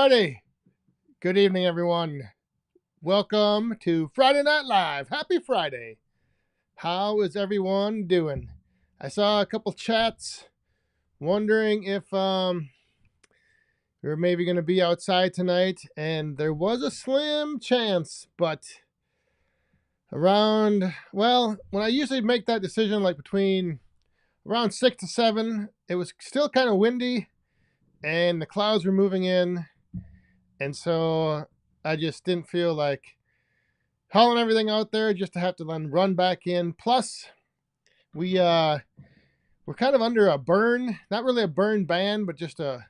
Friday. Good evening, everyone. Welcome to Friday Night Live. Happy Friday. How is everyone doing? I saw a couple chats wondering if we're maybe going to be outside tonight, and there was a slim chance, but when I usually make that decision like between around 6 to 7, it was still kind of windy and the clouds were moving in. And so I just didn't feel like hauling everything out there just to have to then run back in. Plus, we're kind of under a burn, not really a burn ban, but just I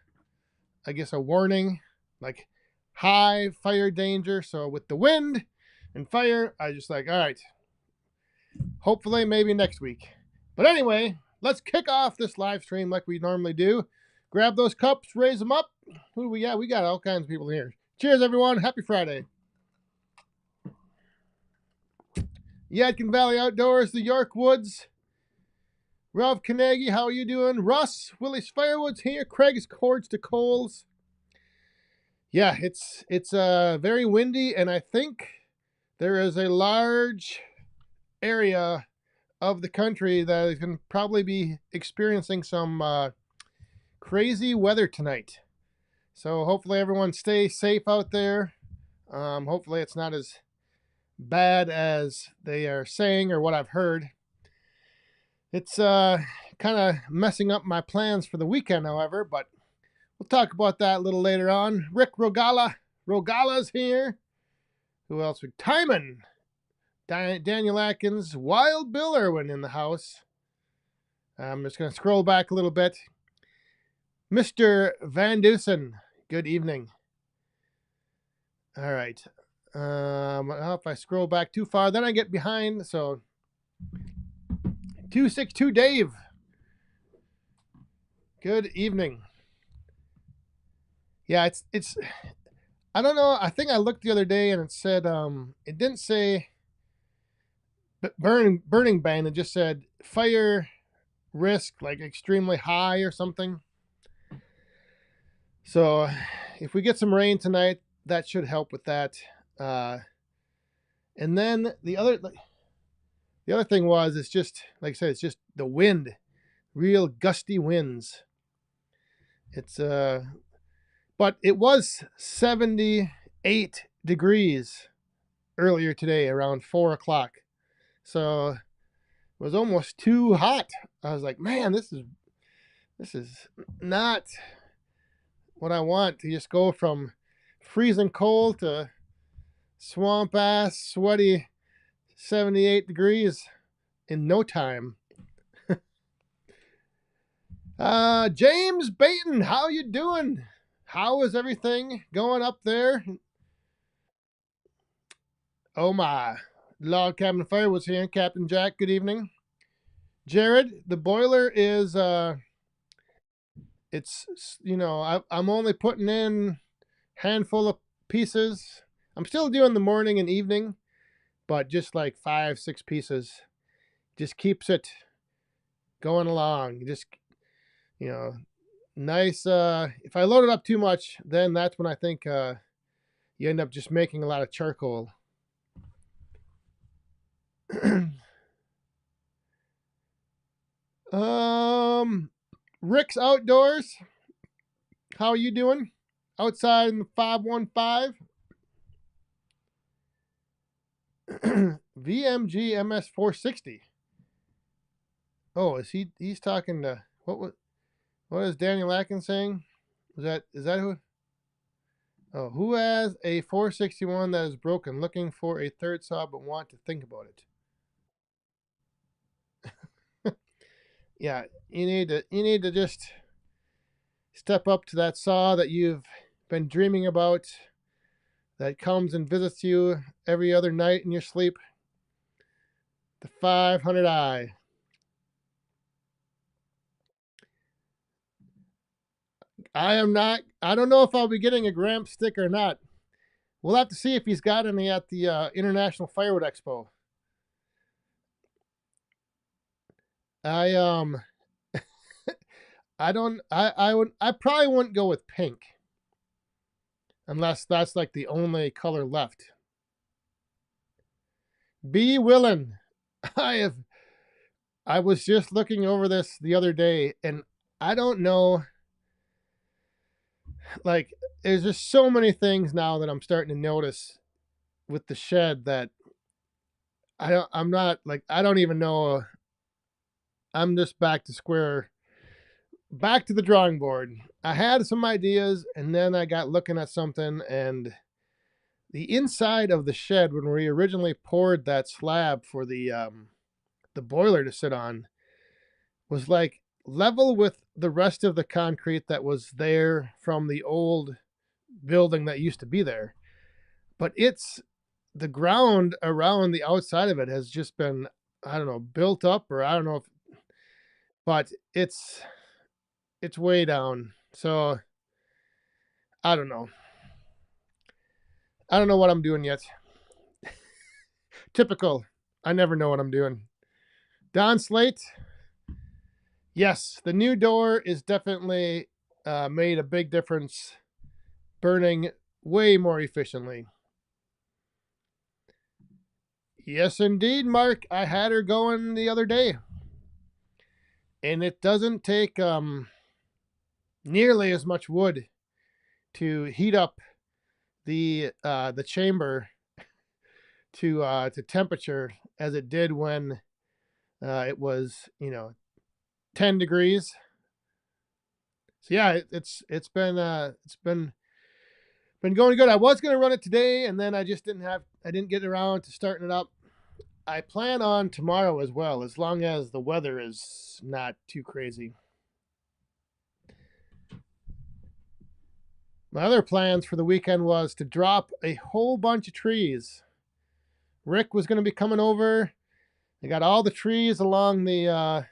guess a warning, like high fire danger. So with the wind and fire, I just like, all right, hopefully maybe next week. But anyway, let's kick off this live stream like we normally do. Grab those cups, raise them up. Who do we got? We got all kinds of people here. Cheers, everyone. Happy Friday. Yadkin Valley Outdoors, the York Woods. Ralph Carnegie, how are you doing? Russ, Willie's Firewood's here. Craig's Cords to Coles. Yeah, it's very windy, and I think there is a large area of the country that is going to probably be experiencing some crazy weather tonight. So hopefully everyone stays safe out there. Hopefully it's not as bad as they are saying or what I've heard. It's kind of messing up my plans for the weekend, however, but we'll talk about that a little later on. Rick Rogala's here. Who else? Timon, Daniel Atkins, Wild Bill Irwin in the house. I'm just going to scroll back a little bit. Mr. Van Dusen, good evening. All right. If I scroll back too far, then I get behind. So 262 Dave. Good evening. Yeah, it's I don't know. I think I looked the other day and it said it didn't say burning ban. It just said fire risk like extremely high or something. So if we get some rain tonight, that should help with that. And then the other thing was, it's just like I said, it's just the wind, real gusty winds. It's but it was 78 degrees earlier today around 4 o'clock, so it was almost too hot. I was like, man, this is not what I want, to just go from freezing cold to swamp ass sweaty 78 degrees in no time. James Baton, how you doing? How is everything going up there? Oh my, Log Cabin Firewood's here. Captain Jack, good evening. Jared, the boiler is it's, I'm only putting in handful of pieces. I'm still doing the morning and evening, but just like 5-6 pieces just keeps it going along. Just, nice. If I load it up too much, then that's when I think you end up just making a lot of charcoal. Rick's Outdoors, how are you doing outside in the 515? VMG MS 460. Oh, he's talking to what is Daniel Atkins saying? Is that who? Oh, who has a 461 that is broken, looking for a third saw but want to think about it? Yeah, you need to just step up to that saw that you've been dreaming about, that comes and visits you every other night in your sleep. The 500i. I don't know if I'll be getting a Gramp stick or not. We'll have to see if he's got any at the International Firewood Expo. I I probably wouldn't go with pink. unless that's like the only color left. Be willing. I was just looking over this the other day, and I don't know, like, there's just so many things now that I'm starting to notice with the shed that I'm not like, I don't even know. I'm just back to the drawing board. I had some ideas, and then I got looking at something, and the inside of the shed, when we originally poured that slab for the boiler to sit on, was like level with the rest of the concrete that was there from the old building that used to be there. But it's the ground around the outside of it has just been, I don't know, built up, or I don't know if, but it's way down. So I don't know. I don't know what I'm doing yet. Typical. I never know what I'm doing. Don Slate. Yes, the new door is definitely made a big difference, burning way more efficiently. Yes, indeed, Mark. I had her going the other day, and it doesn't take nearly as much wood to heat up the chamber to temperature as it did when it was 10 degrees. So yeah, it's been going good. I was going to run it today, and then I didn't get around to starting it up. I plan on tomorrow as well, as long as the weather is not too crazy. My other plans for the weekend was to drop a whole bunch of trees. Rick was going to be coming over. I got all the trees along the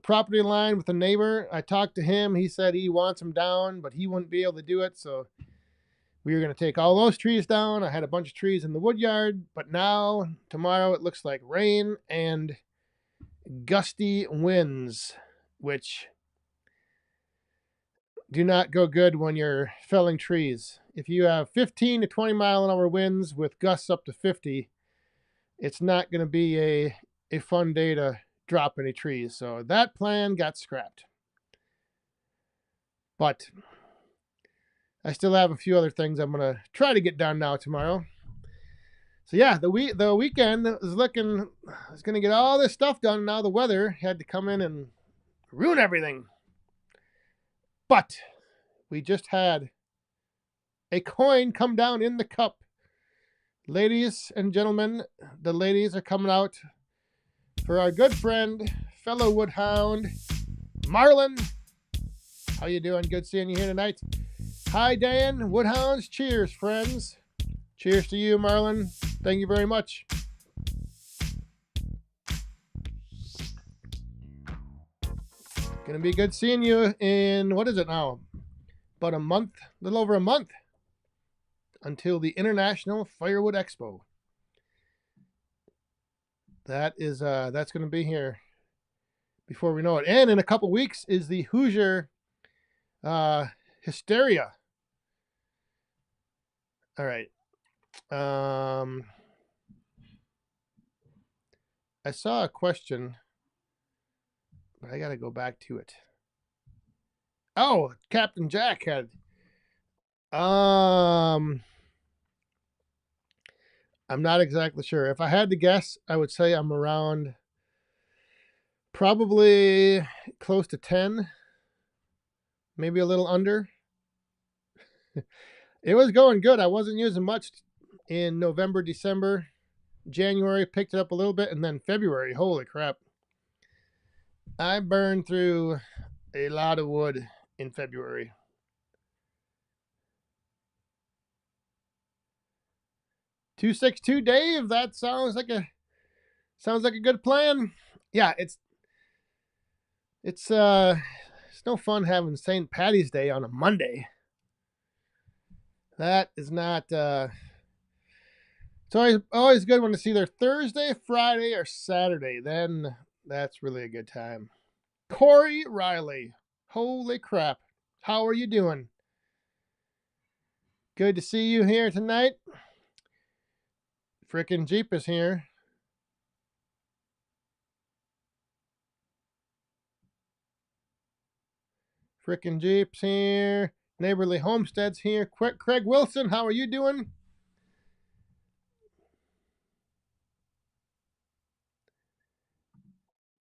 property line with the neighbor. I talked to him. He said he wants them down, but he wouldn't be able to do it. So we were going to take all those trees down. I had a bunch of trees in the wood yard, but now tomorrow it looks like rain and gusty winds, which do not go good when you're felling trees. If you have 15 to 20 mile an hour winds with gusts up to 50, it's not going to be a fun day to drop any trees. So that plan got scrapped. But I still have a few other things I'm going to try to get done now tomorrow. So yeah, the weekend is looking, I was going to get all this stuff done. Now the weather had to come in and ruin everything. But we just had a coin come down in the cup. Ladies and gentlemen, the ladies are coming out for our good friend, fellow woodhound, Marlon. How you doing? Good seeing you here tonight. Hi, Dan. Woodhounds, cheers, friends. Cheers to you, Marlon. Thank you very much. Gonna be good seeing you in, what is it now? About a month, a little over a month, until the International Firewood Expo. That's gonna be here before we know it. And in a couple weeks is the Hoosier Hysteria. All right. I saw a question, but I got to go back to it. Oh, Captain Jack had. I'm not exactly sure. If I had to guess, I would say I'm around probably close to 10, maybe a little under. It was going good. I wasn't using much in November, December. January picked it up a little bit, and then February, holy crap. I burned through a lot of wood in February. $262 Dave, that sounds like a good plan. Yeah, it's no fun having St. Patty's Day on a Monday. That is not it's always good when it's either Thursday, Friday, or Saturday. Then that's really a good time. Corey Riley, holy crap, how are you doing? Good to see you here tonight. Frickin' Jeep is here. Frickin' Jeep's here. Neighborly Homestead's here. Craig Wilson, how are you doing?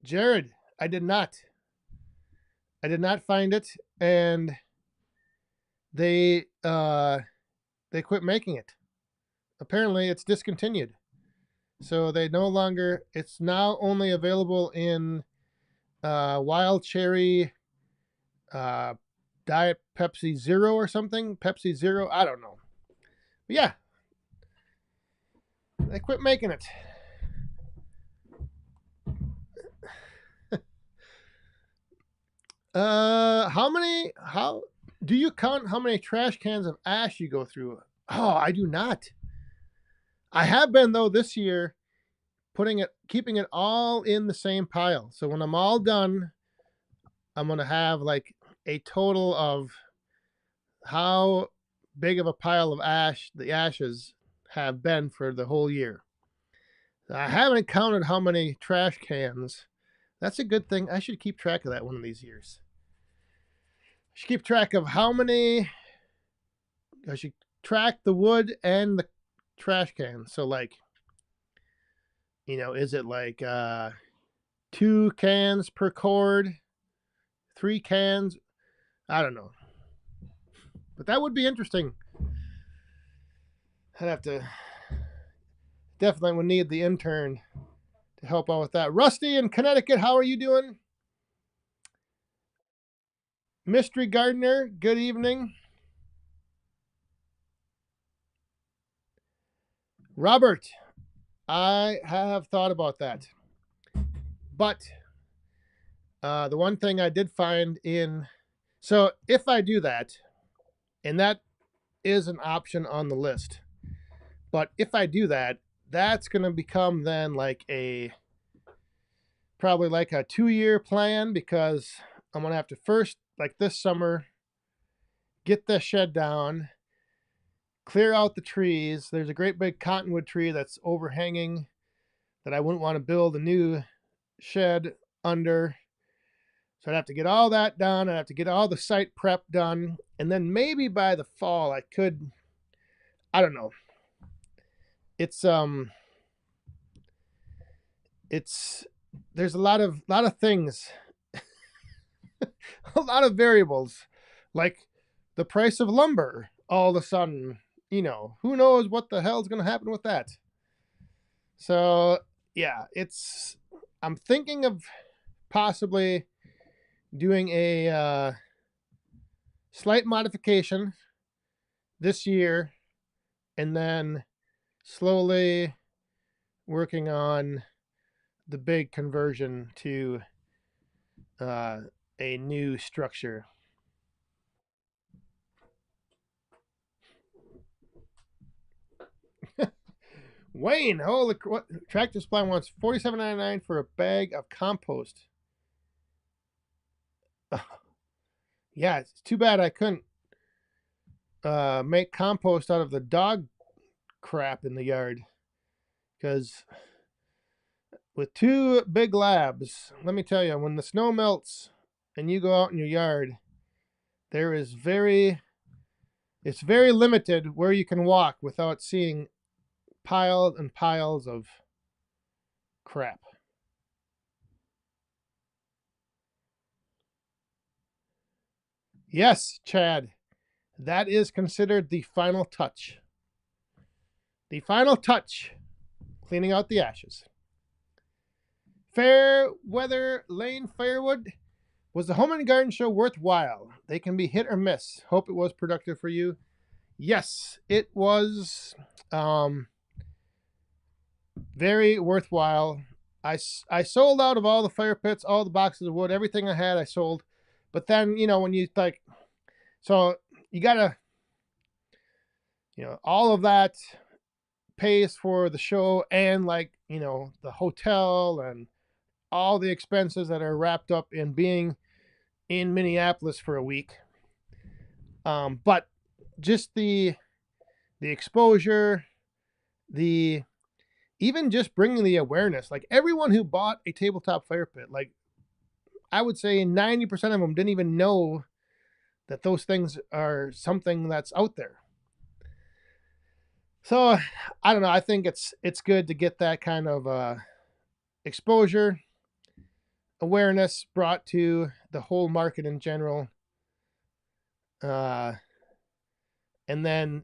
Jared, I did not. I did not find it, and they quit making it. Apparently, it's discontinued. So they no longer. It's now only available in wild cherry, Diet Pepsi Zero or something. Pepsi Zero, I don't know. But yeah, they quit making it. How do you count how many trash cans of ash you go through? Oh, I do not. I have been though this year, keeping it all in the same pile. So when I'm all done, I'm gonna have like a total of how big of a pile of ash the ashes have been for the whole year. I haven't counted how many trash cans. That's a good thing. I should keep track of that one of these years. I should keep track of how many. I should track the wood and the trash cans. So like, is it like 2 cans per cord, 3 cans? I don't know. But that would be interesting. I'd have to. Definitely would need the intern to help out with that. Rusty in Connecticut, how are you doing? Mystery Gardener, good evening. Robert, I have thought about that. But the one thing I did find so if I do that, and that is an option on the list, but if I do that, that's going to become then probably like a 2-year plan, because I'm going to have to first, like this summer, get the shed down, clear out the trees. There's a great big cottonwood tree that's overhanging that I wouldn't want to build a new shed under. So I'd have to get all that done. I'd have to get all the site prep done. And then maybe by the fall I could, I don't know. There's a lot of things, a lot of variables, like the price of lumber all of a sudden, who knows what the hell's going to happen with that. So yeah, I'm thinking of possibly doing a slight modification this year, and then slowly working on the big conversion to a new structure. Wayne, holy, what Tractor Supply wants $47.99 for a bag of compost. Yeah, it's too bad I couldn't make compost out of the dog crap in the yard, because with 2 big labs, let me tell you, when the snow melts and you go out in your yard, it's very limited where you can walk without seeing piles and piles of crap. Yes, Chad, that is considered the final touch. The final touch, cleaning out the ashes. Fairweather Lane Firewood, was the Home and Garden Show worthwhile? They can be hit or miss. Hope it was productive for you. Yes, it was very worthwhile. I sold out of all the fire pits, all the boxes of wood, everything I had I sold. But then, when you so you gotta, all of that pays for the show, and the hotel and all the expenses that are wrapped up in being in Minneapolis for a week. But just the the exposure, the even just bringing the awareness. Like everyone who bought a tabletop fire pit, like I would say 90% of them didn't even know that those things are something that's out there. So I don't know. I think it's good to get that kind of exposure, awareness brought to the whole market in general. And then,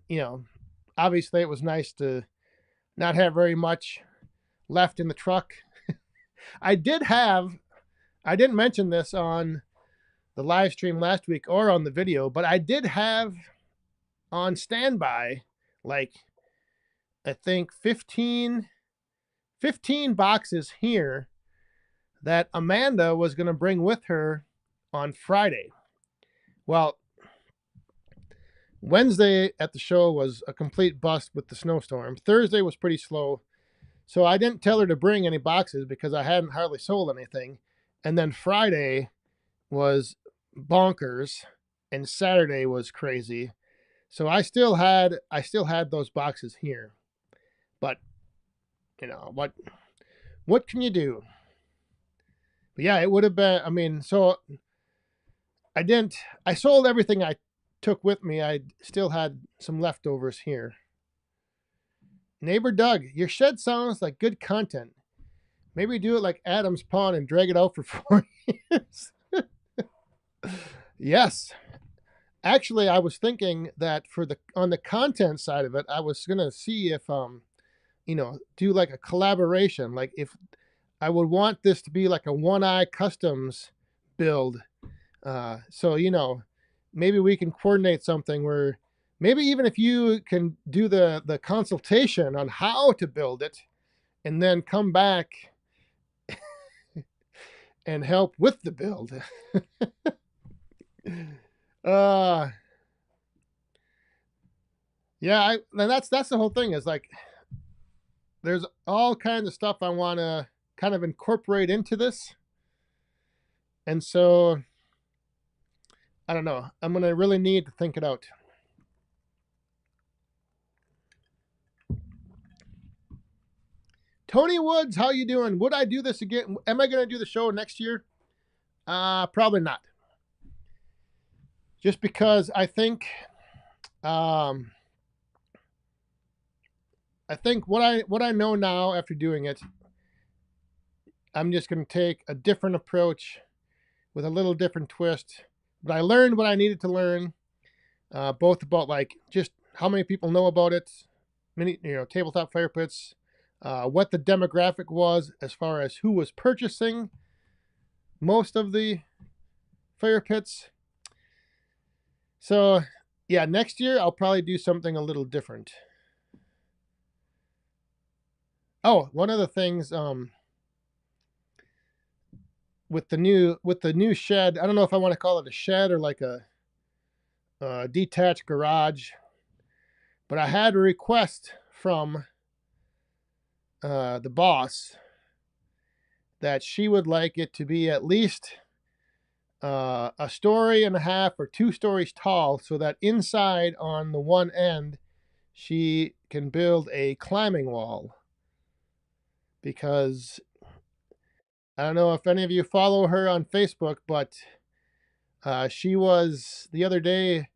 obviously it was nice to not have very much left in the truck. I didn't mention this on the live stream last week or on the video, but I did have on standby, like, I think 15 boxes here that Amanda was going to bring with her on Friday. Well, Wednesday at the show was a complete bust with the snowstorm. Thursday was pretty slow. So I didn't tell her to bring any boxes because I hadn't hardly sold anything. And then Friday was bonkers and Saturday was crazy. So I still had those boxes here. But what can you do? But yeah, it would have been, so I sold everything I took with me. I still had some leftovers here. Neighbor Doug, your shed sounds like good content. Maybe do it like Adam's Pond and drag it out for 4 years. Yes. Actually, I was thinking that on the content side of it, I was gonna see if do like a collaboration. Like if I would want this to be like a One Eye Customs build. So maybe we can coordinate something where maybe even if you can do the consultation on how to build it and then come back and help with the build. Yeah, and that's the whole thing is like there's all kinds of stuff I want to kind of incorporate into this. And so I don't know. I'm going to really need to think it out. Tony Woods, how you doing? Would I do this again? Am I going to do the show next year? Probably not. Just because I think what I know now after doing it, I'm just going to take a different approach with a little different twist. But I learned what I needed to learn, both about like just how many people know about it, tabletop fire pits, what the demographic was as far as who was purchasing most of the fire pits. So yeah, next year I'll probably do something a little different. Oh, one of the things with the new shed, I don't know if I want to call it a shed or like a detached garage, but I had a request from the boss that she would like it to be at least a story and a half or 2 stories tall, so that inside on the one end she can build a climbing wall. Because I don't know if any of you follow her on Facebook, but she was the other day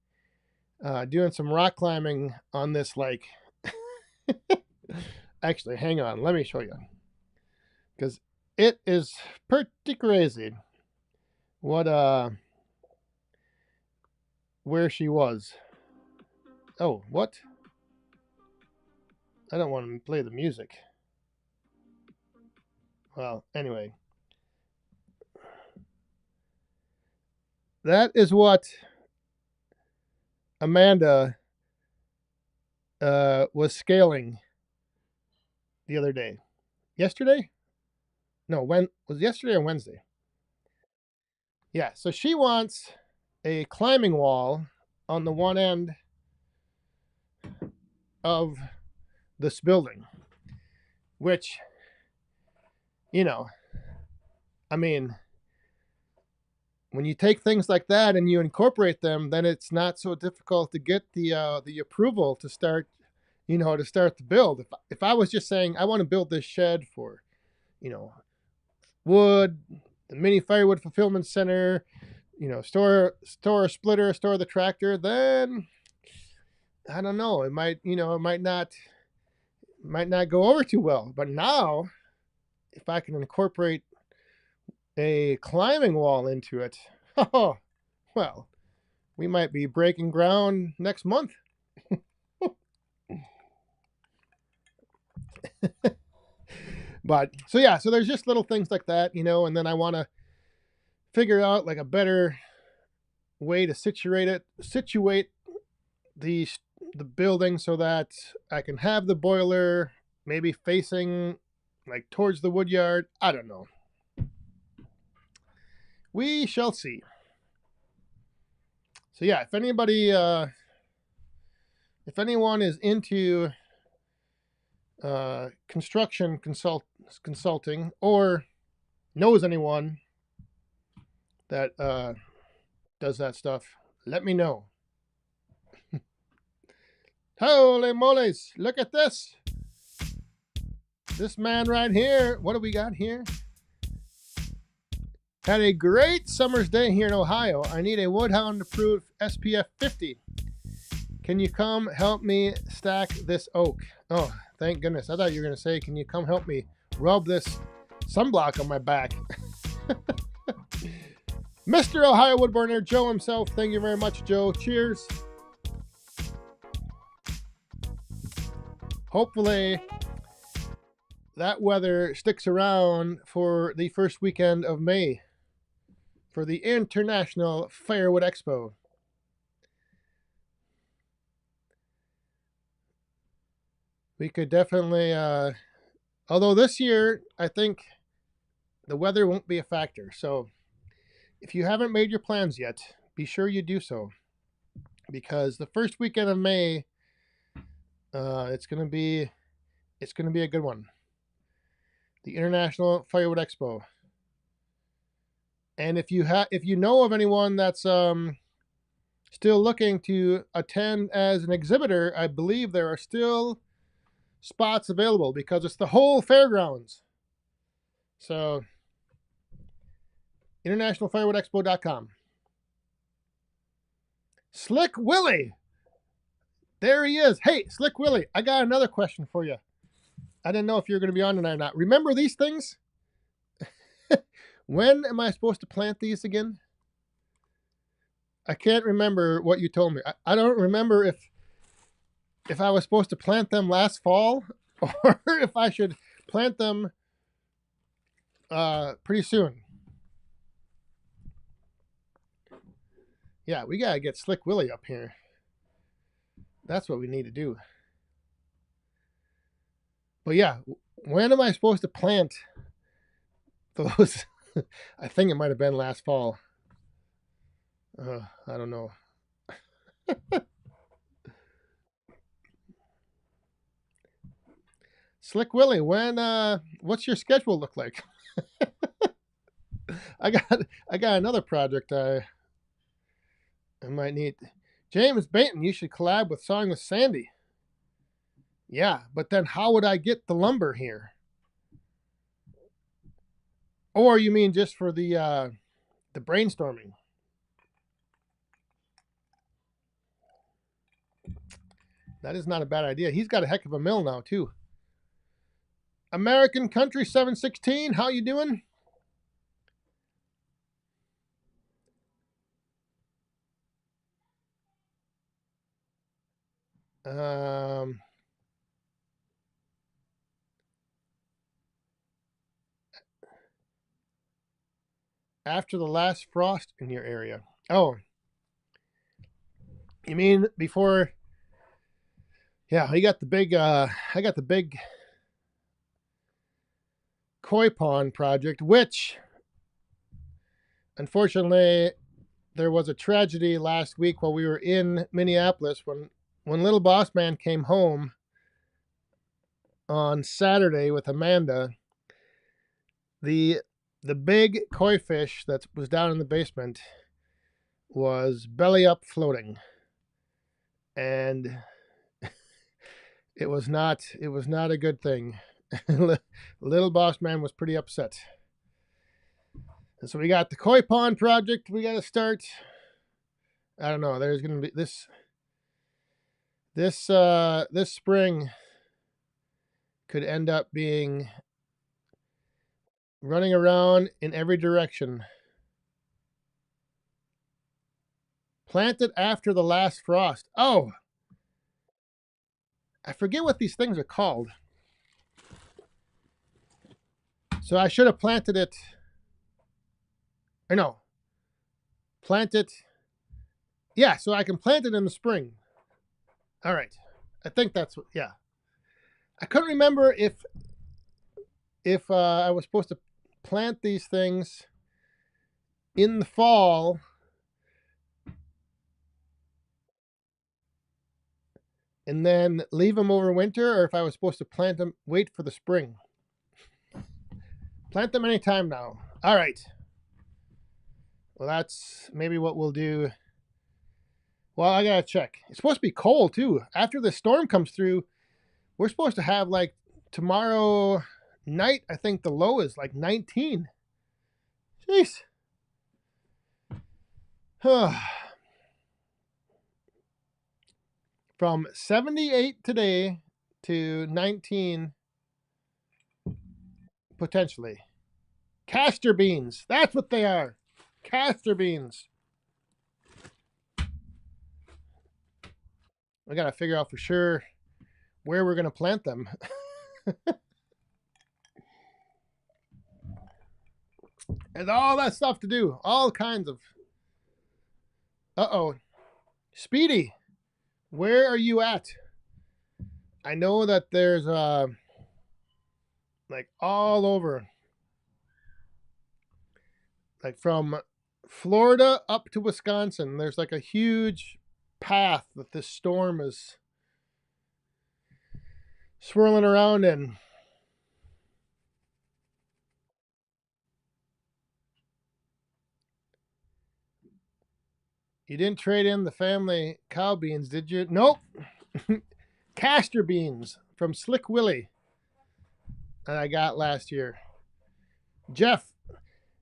doing some rock climbing on this like actually hang on, let me show you, because it is pretty crazy what where she was. Oh, what? I don't want to play the music. Well, anyway, that is what Amanda was scaling the other day. Yesterday? No, when was yesterday or Wednesday? Yeah, so she wants a climbing wall on the one end of this building, which, I mean, when you take things like that and you incorporate them, then it's not so difficult to get the approval to start to start the build. If I was just saying I want to build this shed for, wood, the mini firewood fulfillment center, store a splitter, store the tractor, then I don't know. It might, it might not go over too well. But now, if I can incorporate a climbing wall into it, oh, well, we might be breaking ground next month. But so there's just little things like that, and then I want to figure out like a better way to situate the building so that I can have the boiler maybe facing like towards the wood yard. I don't know. We shall see. So yeah, if anyone is into construction consulting or knows anyone that does that stuff, let me know. Holy moles, look at this. This man right here, what do we got here? Had a great summer's day here in Ohio. I need a Woodhound approved SPF 50. Can you come help me stack this oak? Oh, thank goodness. I thought you were going to say, can you come help me rub this sunblock on my back? Mr. Ohio Woodburner, Joe himself. Thank you very much, Joe. Cheers. Hopefully that weather sticks around for the first weekend of May for the International Firewood Expo. We could definitely, although this year, I think the weather won't be a factor. So if you haven't made your plans yet, be sure you do so. Because the first weekend of May, it's gonna be a good one. The International Firewood Expo. And if you know of anyone that's still looking to attend as an exhibitor, I believe there are still spots available because it's the whole fairgrounds. So internationalfirewoodexpo.com. Slick Willie. There he is. Hey, Slick Willie, I got another question for you. I didn't know if you're going to be on tonight or not. Remember these things? When am I supposed to plant these again? I can't remember what you told me. I don't remember if I was supposed to plant them last fall or if I should plant them pretty soon. Yeah, we got to get Slick Willie up here. That's what we need to do. But yeah, when am I supposed to plant those? I think it might have been last fall. I don't know. Slick Willie, what's your schedule look like? I got another project I might need. James Bainton, you should collab with Song with Sandy. Yeah, but then how would I get the lumber here? Or you mean just for the brainstorming? That is not a bad idea. He's got a heck of a mill now too. American Country 716, how you doing? After the last frost in your area. Oh, you mean before? Yeah, I got the big koi pond project, which unfortunately there was a tragedy last week while we were in Minneapolis when Little Boss Man came home on Saturday with Amanda. The big koi fish that was down in the basement was belly up floating. And It was not. It was not a good thing. Little Boss Man was pretty upset. And so we got the koi pond project. We got to start. I don't know. There's gonna be this spring could end up being running around in every direction. Planted after the last frost. Oh, I forget what these things are called. So I should have planted it. Or no, plant it. Yeah, so I can plant it in the spring. All right. I think that's what, yeah. I couldn't remember if I was supposed to plant these things in the fall and then leave them over winter, or if I was supposed to plant them, wait for the spring. Plant them anytime now. All right. Well, that's maybe what we'll do. Well, I gotta check. It's supposed to be cold too. After the storm comes through, we're supposed to have like tomorrow night. I think the low is like 19. Jeez. From 78 today to 19 potentially. Castor beans. That's what they are. Castor beans. We got to figure out for sure where we're going to plant them. And all that stuff to do. All kinds of. Uh-oh. Speedy, where are you at? I know that there's like all over. Like from Florida up to Wisconsin, there's like a huge path that this storm is swirling around in. You didn't trade in the family cow beans, did you? Nope. Castor beans from Slick Willie that I got last year. Jeff,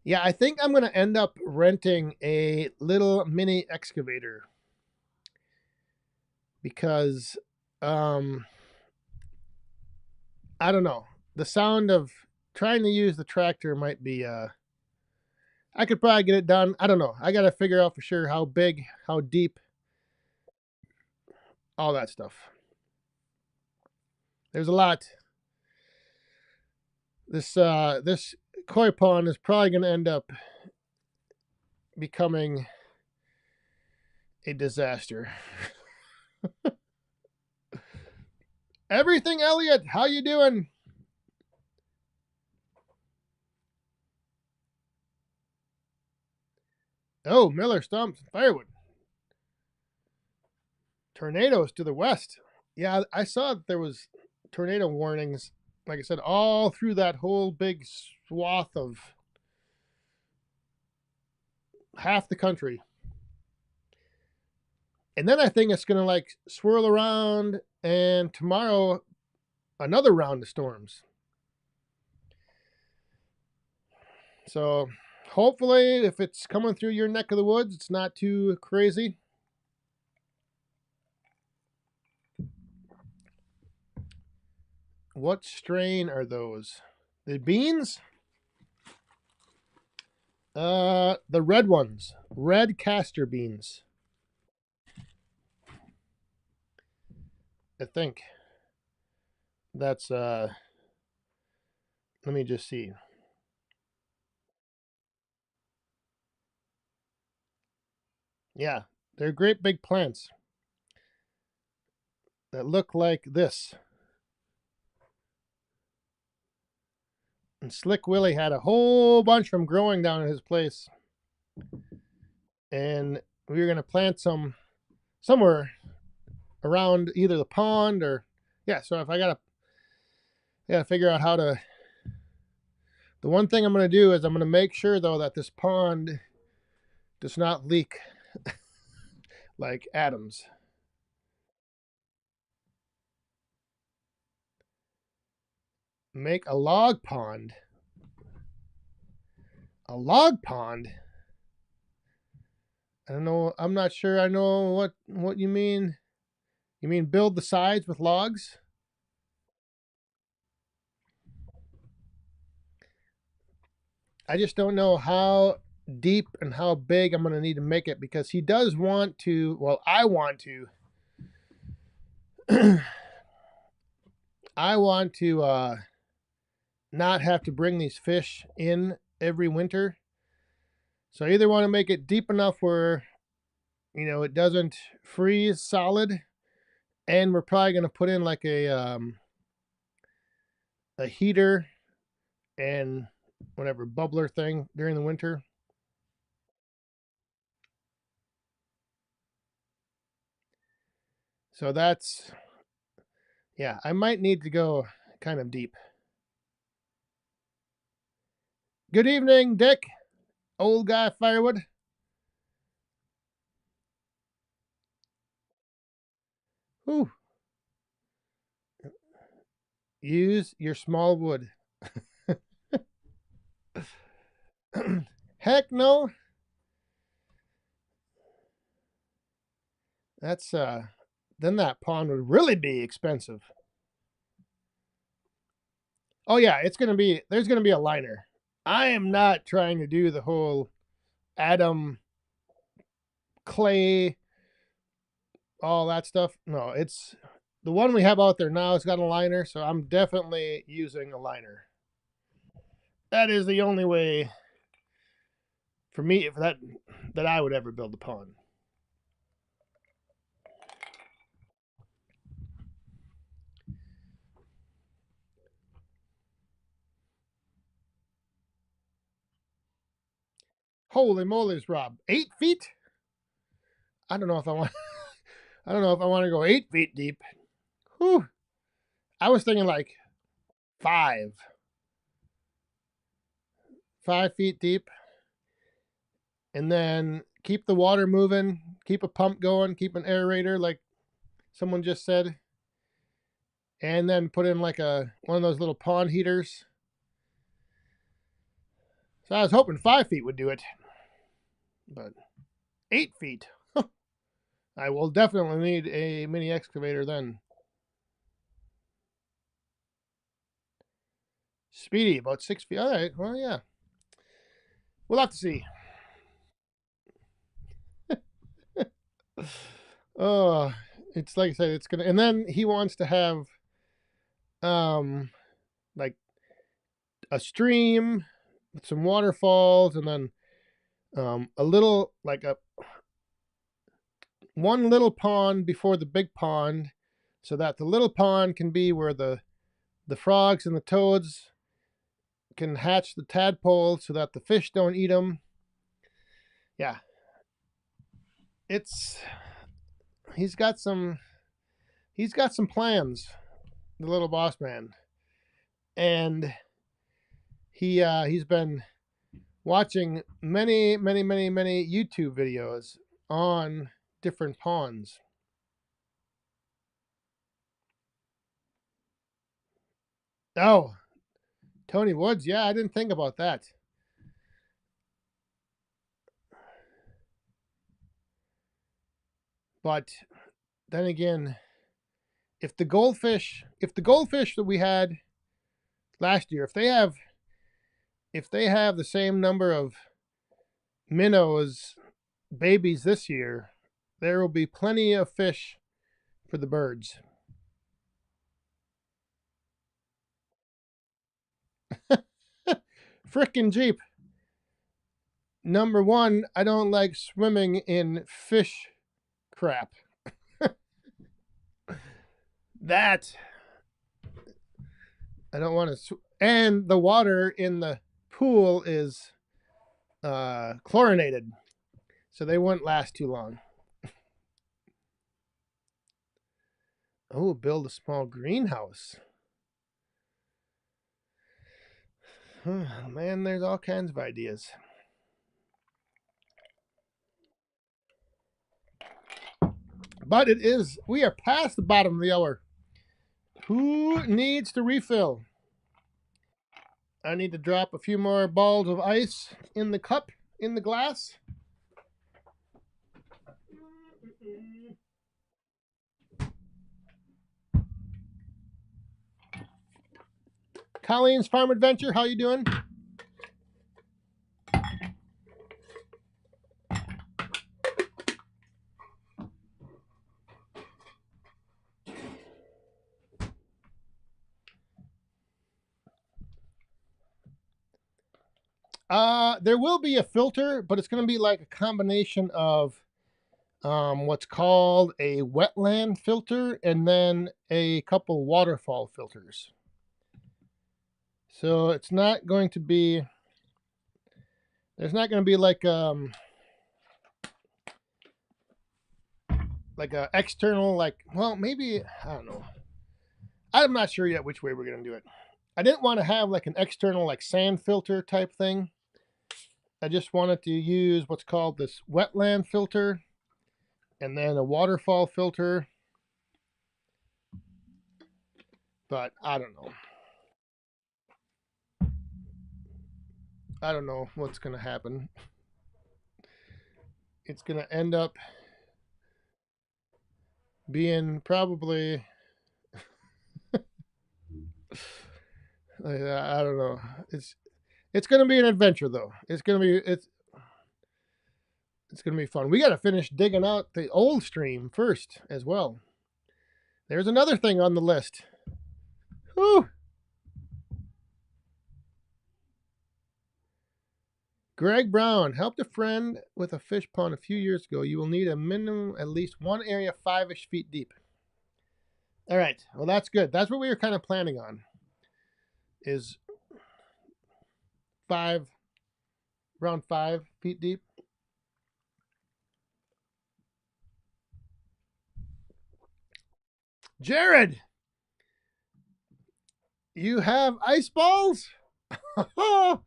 yeah, I think I'm going to end up renting a little mini excavator because I don't know. The sound of trying to use the tractor might be I could probably get it done. I don't know. I got to figure out for sure how big, how deep, all that stuff. There's a lot. This koi pond is probably going to end up becoming a disaster. Everything, Elliot. How you doing? Oh, Miller stumps firewood. Tornadoes to the west. Yeah, I saw that there was tornado warnings, like I said, all through that whole big swath of half the country. And then I think it's going to like swirl around, and tomorrow, another round of storms. So hopefully, if it's coming through your neck of the woods, it's not too crazy. What strain are those? The beans? The red ones. Red castor beans. I think. That's let me just see. Yeah, they're great big plants that look like this. And Slick Willie had a whole bunch from growing down at his place. And we were going to plant some somewhere around either the pond or, yeah, so if I got to figure out how to. The one thing I'm going to do is I'm going to make sure, though, that this pond does not leak like Adams. Make a log pond. A log pond? I don't know. I'm not sure I know what you mean. You mean build the sides with logs? I just don't know how deep and how big I'm going to need to make it, because he does want to, well, I want to I want to not have to bring these fish in every winter. So I either want to make it deep enough where, it doesn't freeze solid, and we're probably going to put in like a heater and whatever bubbler thing during the winter. So that's, yeah, I might need to go kind of deep. Good evening, Dick. Old guy Firewood. Whew. Use your small wood. Heck no. That's then that pond would really be expensive. Oh yeah, there's gonna be a liner. I am not trying to do the whole Adam clay, all that stuff. No, it's the one we have out there now. It's got a liner, so I'm definitely using a liner. That is the only way for me for that I would ever build a pond. Holy moly's, Rob! 8 feet? I don't know if I want. I don't know if I want to go 8 feet deep. Whew. I was thinking like 5, 5 feet deep, and then keep the water moving, keep a pump going, keep an aerator, like someone just said, and then put in like one of those little pond heaters. So I was hoping 5 feet would do it, but 8 feet. I will definitely need a mini excavator then. Speedy, about 6 feet. All right. Well, yeah. We'll have to see. Oh, it's like I said, it's gonna. And then he wants to have, like a stream with some waterfalls, and then a little like a one little pond before the big pond, so that the little pond can be where the frogs and the toads can hatch the tadpoles, so that the fish don't eat them. Yeah, it's he's got some plans, the little boss man, and he's been watching many YouTube videos on different ponds. Oh, Tony Woods. Yeah, I didn't think about that. But then again, if the goldfish that we had last year, if they have the same number of minnows babies this year, there will be plenty of fish for the birds. Frickin' Jeep. Number one, I don't like swimming in fish crap. That I don't want to. And the water in the pool is chlorinated, so they wouldn't last too long. Oh, build a small greenhouse. Man, there's all kinds of ideas. But we are past the bottom of the hour. Who needs to refill? I need to drop a few more balls of ice in the cup, in the glass. Colleen's Farm Adventure, how you doing? There will be a filter, but it's going to be like a combination of what's called a wetland filter and then a couple waterfall filters. So it's not going to be, there's not going to be like a external, like, well, maybe, I don't know. I'm not sure yet which way we're going to do it. I didn't want to have like an external like sand filter type thing. I just wanted to use what's called this wetland filter and then a waterfall filter. But I don't know. I don't know what's going to happen. It's going to end up being probably I don't know. It's going to be an adventure though. It's going to be fun. We got to finish digging out the old stream first as well. There's another thing on the list. Whew. Greg Brown helped a friend with a fish pond a few years ago. You will need a minimum at least one area 5-ish feet deep. All right. Well, that's good. That's what we were kind of planning on. Is around 5 feet deep. Jared, you have ice balls? Oh,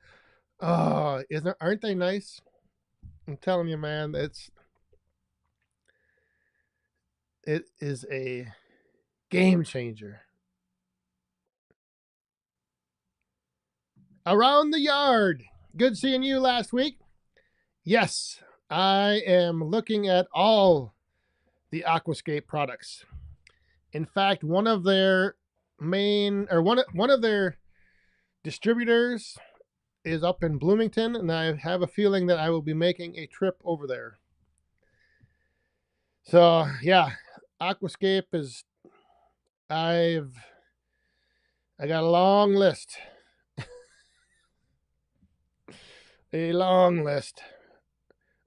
aren't they nice? I'm telling you, man, it is a game changer. Around the yard. Good seeing you last week. Yes, I am looking at all the Aquascape products. In fact, one of their one of their distributors is up in Bloomington, and I have a feeling that I will be making a trip over there. So yeah, Aquascape is I got a long list. A long list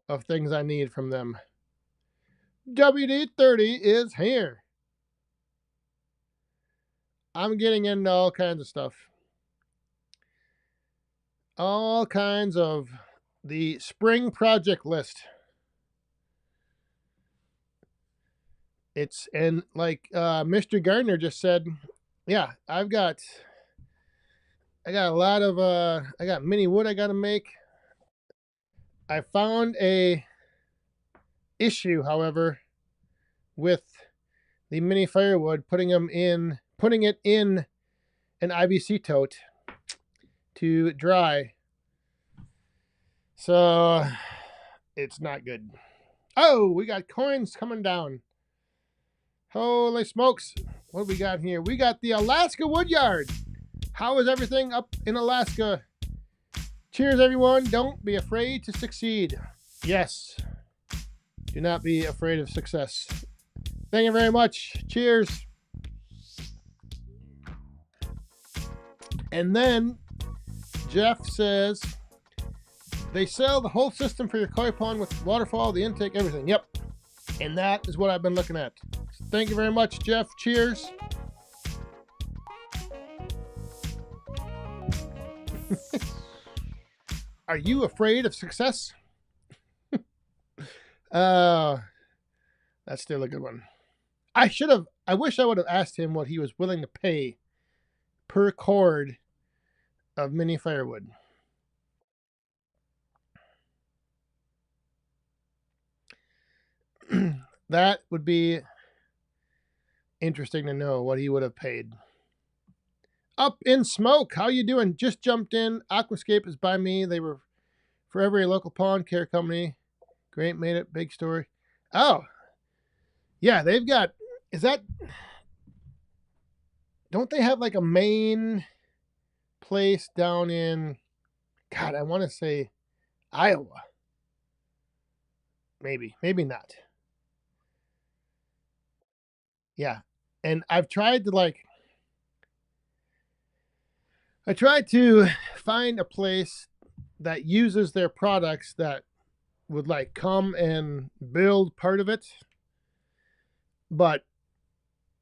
of things I need from them. WD-30 is here. I'm getting into all kinds of stuff. All kinds of the spring project list. It's, and like Mr. Gardner just said, yeah, I got a lot of I got mini wood I got to make. I found a issue, however, with the mini firewood, putting it in an IBC tote to dry. So it's not good. Oh, we got coins coming down. Holy smokes. What do we got here? We got the Alaska Woodyard. How is everything up in Alaska? Cheers, everyone. Don't be afraid to succeed. Yes. Do not be afraid of success. Thank you very much. Cheers. And then Jeff says, they sell the whole system for your koi pond with waterfall, the intake, everything. Yep. And that is what I've been looking at. So thank you very much, Jeff. Cheers. Are you afraid of success? That's still a good one. I wish I would have asked him what he was willing to pay per cord of mini firewood. That would be interesting to know what he would have paid. Up in Smoke, how you doing? Just jumped in. Aquascape is by me. They were for every local pond care company. Great, made it, big story. Oh, yeah, they've got, is that, don't they have like a main place down in, God, I want to say Iowa. Maybe not. Yeah. And I tried to find a place that uses their products that would like come and build part of it, but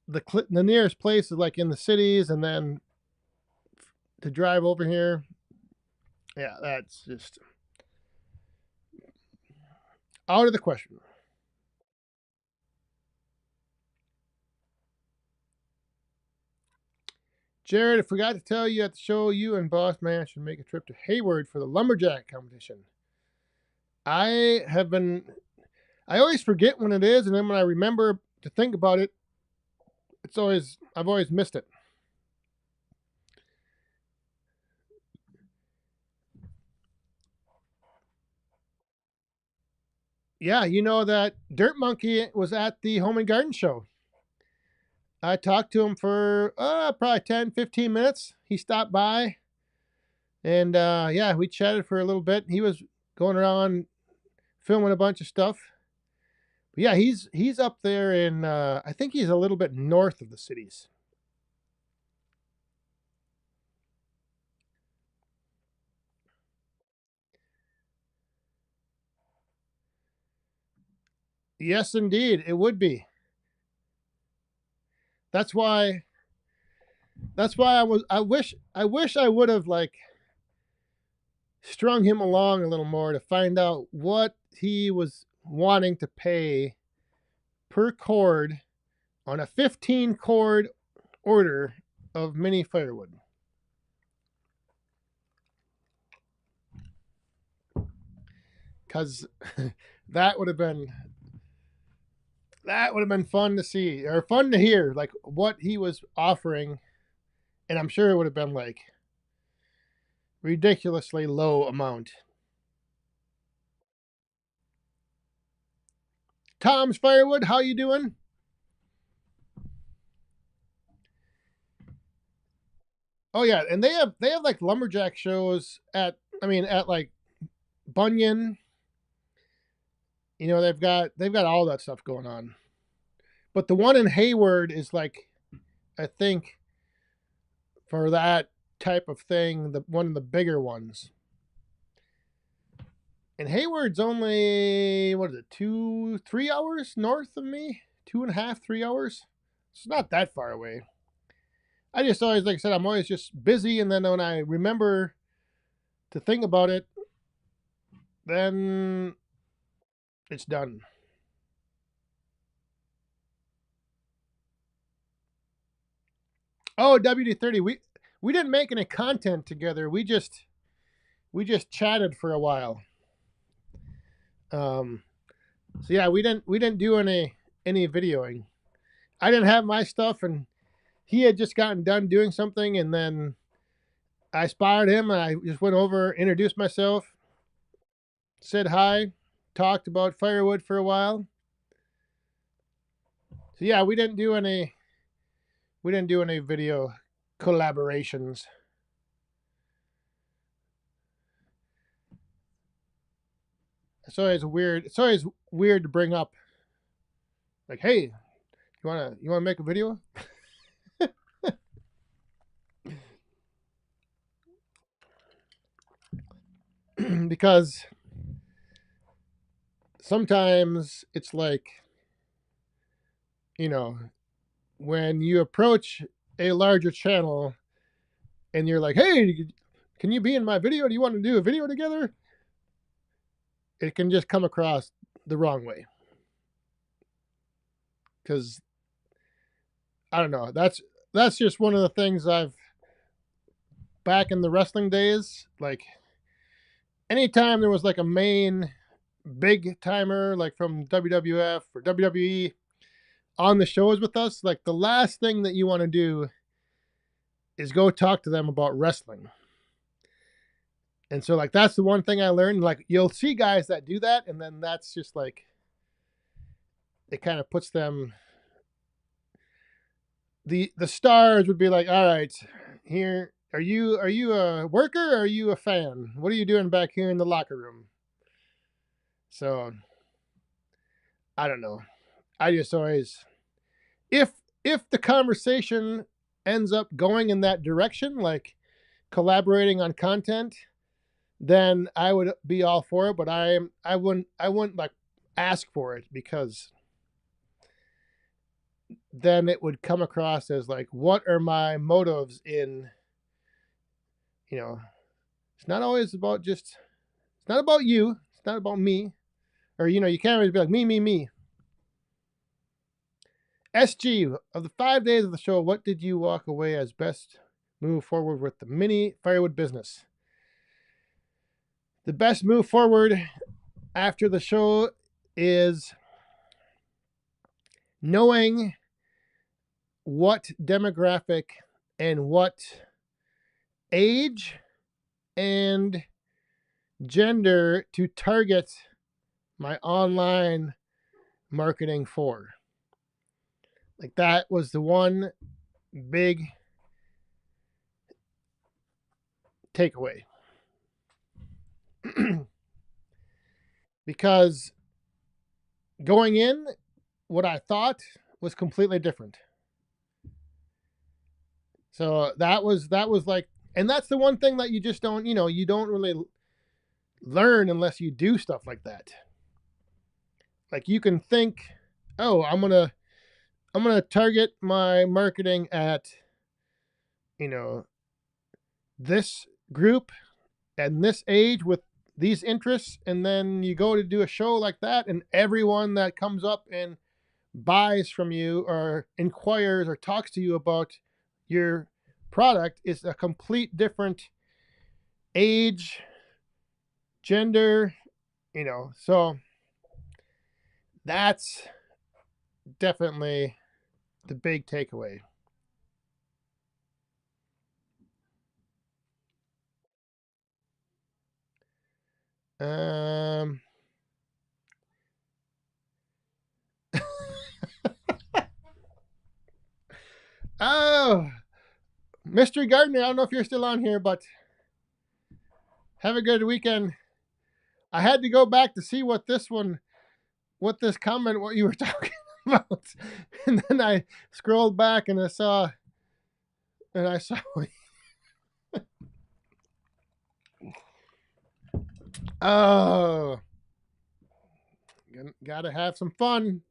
the nearest place is like in the cities, and then to drive over here, yeah, that's just out of the question. Jared, I forgot to tell you at the show, you and Boss Man should make a trip to Hayward for the lumberjack competition. I have been, I always forget when it is, and then when I remember to think about it, I've always missed it. Yeah, you know that Dirt Monkey was at the Home and Garden show. I talked to him for probably 10, 15 minutes. He stopped by, and yeah, we chatted for a little bit. He was going around filming a bunch of stuff. But yeah, he's up there in I think he's a little bit north of the cities. Yes, indeed, it would be. That's why. That's why I wish I would have like strung him along a little more to find out what he was wanting to pay per cord on a 15 cord order of mini firewood. Because that would have been fun to see or fun to hear, like what he was offering, and I'm sure it would have been like ridiculously low amount. Tom's Firewood, how you doing? Oh yeah, and they have like lumberjack shows at like Bunyan. You know, they've got all that stuff going on. But the one in Hayward is like, I think, for that type of thing, the one of the bigger ones. And Hayward's only, what is it, 3 hours north of me? 2.5, 3 hours. It's not that far away. I just always, like I said, I'm always just busy, and then when I remember to think about it, then it's done. Oh, WD-30. We didn't make any content together. We just chatted for a while. So yeah, we didn't do any videoing. I didn't have my stuff, and he had just gotten done doing something, and then I spotted him, and I just went over, introduced myself, said hi, talked about firewood for a while. So yeah, we didn't do any video collaborations. It's always weird to bring up, like, hey, you wanna make a video? Because sometimes it's like, you know, when you approach a larger channel and you're like, hey, can you be in my video? Do you want to do a video together? It can just come across the wrong way. Because I don't know. That's just one of the things I've back in the wrestling days. Like anytime there was like a main big timer, like from WWF or WWE on the shows with us, like the last thing that you want to do is go talk to them about wrestling. And so like that's the one thing I learned. Like you'll see guys that do that, and then that's just like it kind of puts them. The stars would be like, all right, here are you a worker or are you a fan? What are you doing back here in the locker room? So I don't know. I just always if if the conversation ends up going in that direction, like collaborating on content, then I would be all for it. But I wouldn't like ask for it because then it would come across as like, what are my motives in, you know, it's not always about just, it's not about you, it's not about me, or, you can't always be like, me. SG, of the 5 days of the show, what did you walk away as best move forward with the mini Firewood business? The best move forward after the show is knowing what demographic and what age and gender to target my online marketing for. Like that was the one big takeaway. Because going in, what I thought was completely different. So that was like, and that's the one thing that you just don't, you don't really learn unless you do stuff like that. Like you can think, oh, I'm gonna target my marketing at, you know, this group and this age with these interests, and then you go to do a show like that, and everyone that comes up and buys from you or inquires or talks to you about your product is a complete different age, gender, so that's definitely the big takeaway. Um, oh, Mystery Gardener, I don't know if you're still on here, but have a good weekend. I had to go back to see what this comment, what you were talking about, and then I scrolled back and I saw. Oh, gotta have some fun.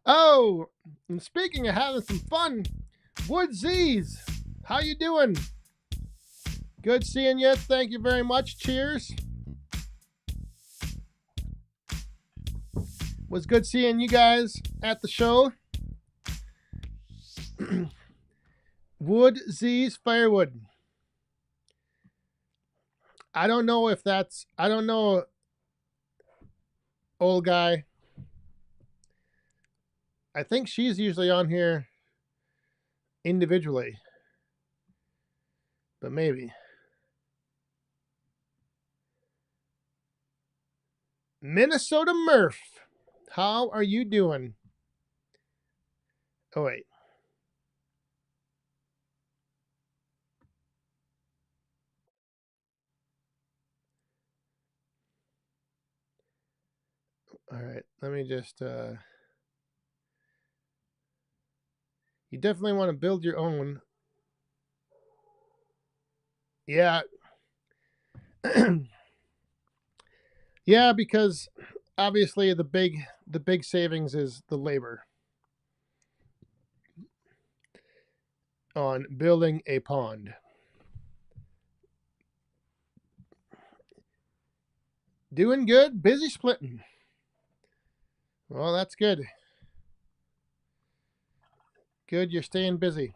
Oh, and speaking of having some fun, Woodsies, how you doing? Good seeing you. Thank you very much. Cheers. Was good seeing you guys at the show. Woodsies Firewood. I don't know, old guy. I think she's usually on here individually, but maybe. Minnesota Murph, how are you doing? Oh, wait. All right. Let me just. You definitely want to build your own. Yeah. Yeah, because obviously the big savings is the labor on building a pond. Doing good, busy splitting. Well, that's good. Good, you're staying busy.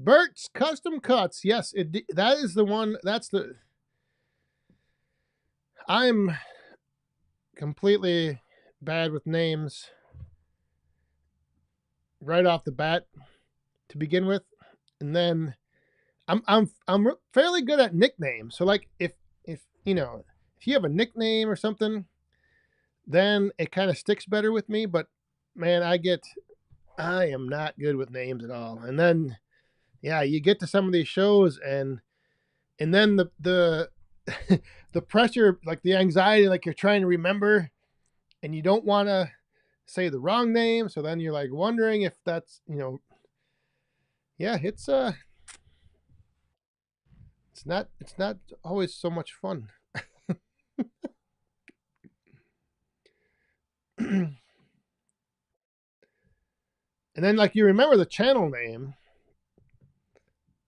Bert's Custom Cuts. Yes, that is the one. I'm completely bad with names right off the bat to begin with, and then I'm fairly good at nicknames. So like if if you have a nickname or something, then it kind of sticks better with me. But man, I am not good with names at all. And then yeah, you get to some of these shows and then the the pressure, like the anxiety, like you're trying to remember and you don't want to say the wrong name, so then you're like wondering if that's, yeah, it's not always so much fun. And then like you remember the channel name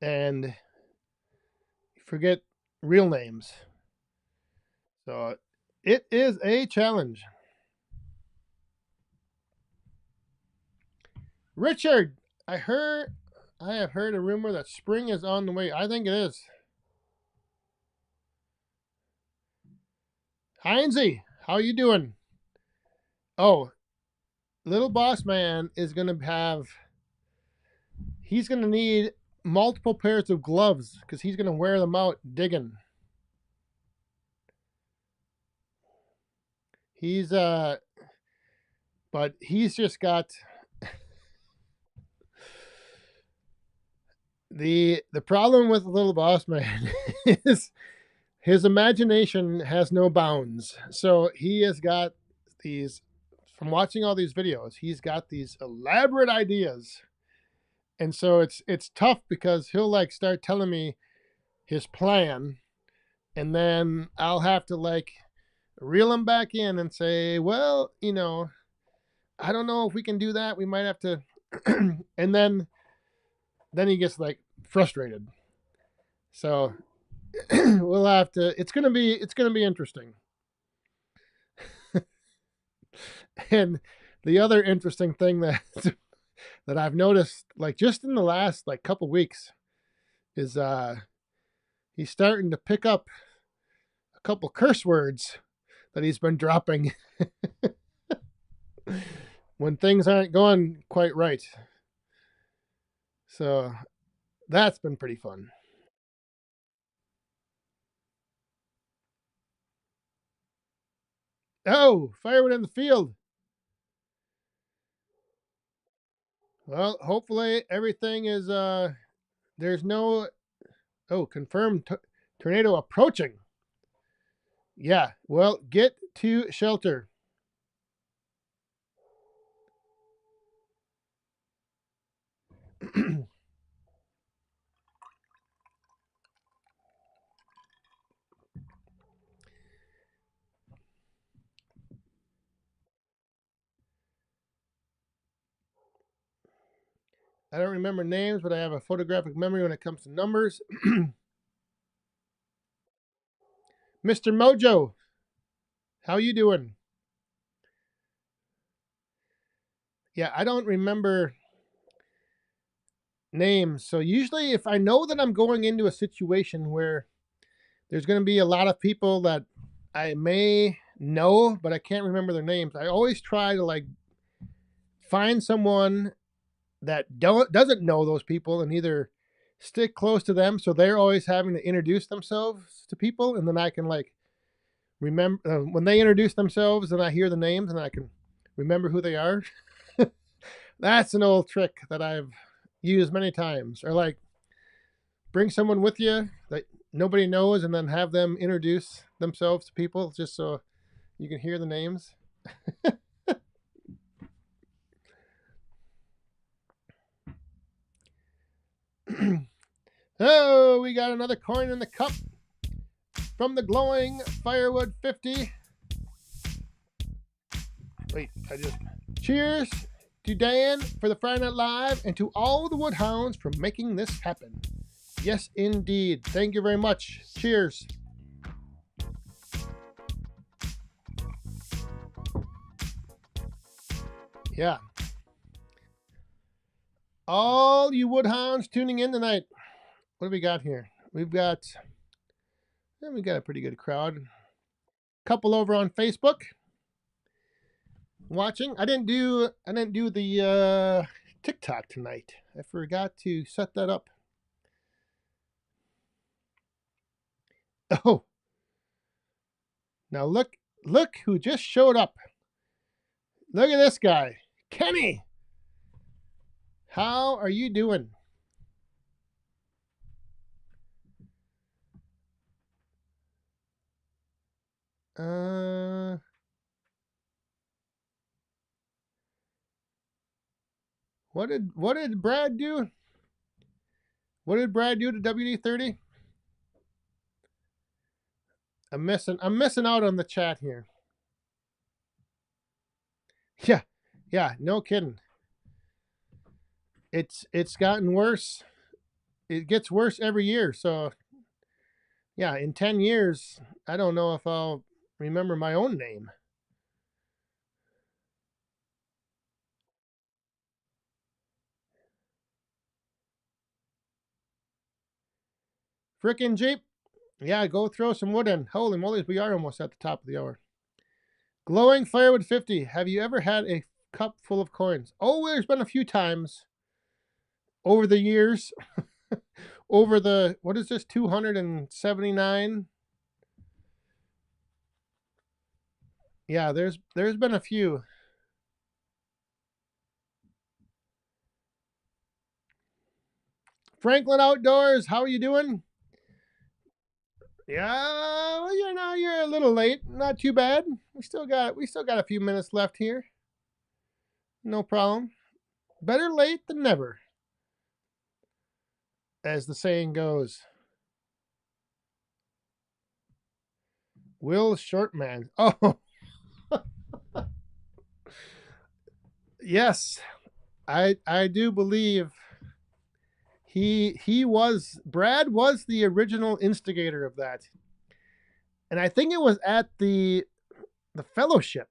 and you forget real names. So it is a challenge. Richard, I have heard a rumor that spring is on the way. I think it is. Heinzie, how you doing? Oh, little boss man is he's gonna need multiple pairs of gloves because he's gonna wear them out digging. He's but he's just got the problem with the little boss man is his imagination has no bounds. So he has got these, from watching all these videos, he's got these elaborate ideas. And so it's tough because he'll like start telling me his plan and then I'll have to like reel him back in and say, well, I don't know if we can do that. We might have to and then he gets like frustrated. So we'll have to it's gonna be interesting. And the other interesting thing that that I've noticed like just in the last like couple weeks is he's starting to pick up a couple curse words that he's been dropping when things aren't going quite right. So that's been pretty fun. Oh, firewood in the field. Well, hopefully everything is there's no confirmed tornado approaching. Yeah, well, get to shelter. I don't remember names, but I have a photographic memory when it comes to numbers. Mr. Mojo, how you doing? Yeah, I don't remember names. So usually if I know that I'm going into a situation where there's going to be a lot of people that I may know, but I can't remember their names, I always try to like find someone that doesn't know those people and either stick close to them so they're always having to introduce themselves to people and then I can like remember when they introduce themselves and I hear the names and I can remember who they are. That's an old trick that I've used many times. Or like bring someone with you that nobody knows and then have them introduce themselves to people just so you can hear the names. Oh, we got another coin in the cup from the glowing Firewood 50. Wait, cheers to Dan for the Friday Night Live and to all the Woodhounds for making this happen. Yes, indeed. Thank you very much. Cheers. Yeah. All you woodhounds tuning in tonight. What do we got here? We got a pretty good crowd. Couple over on Facebook watching. I didn't do the TikTok tonight. I forgot to set that up. Oh. Now look who just showed up. Look at this guy. Kenny. How are you doing? What did Brad do? What did Brad do to WD-30? I'm missing out on the chat here. Yeah, no kidding. It's gotten worse. It gets worse every year. So yeah, in 10 years, I don't know if I'll remember my own name. Frickin' Jeep. Yeah, go throw some wood in. Holy moly, we are almost at the top of the hour. Glowing Firewood 50. Have you ever had a cup full of coins? Oh, there's been a few times over the years. Over the, what is this, 279? Yeah, there's been a few. Franklin Outdoors, how are you doing? Yeah, well, you're a little late. Not too bad. We still got a few minutes left here. No problem. Better late than never, as the saying goes. Will Shortman. Oh, yes. I do believe Brad was the original instigator of that. And I think it was at the fellowship,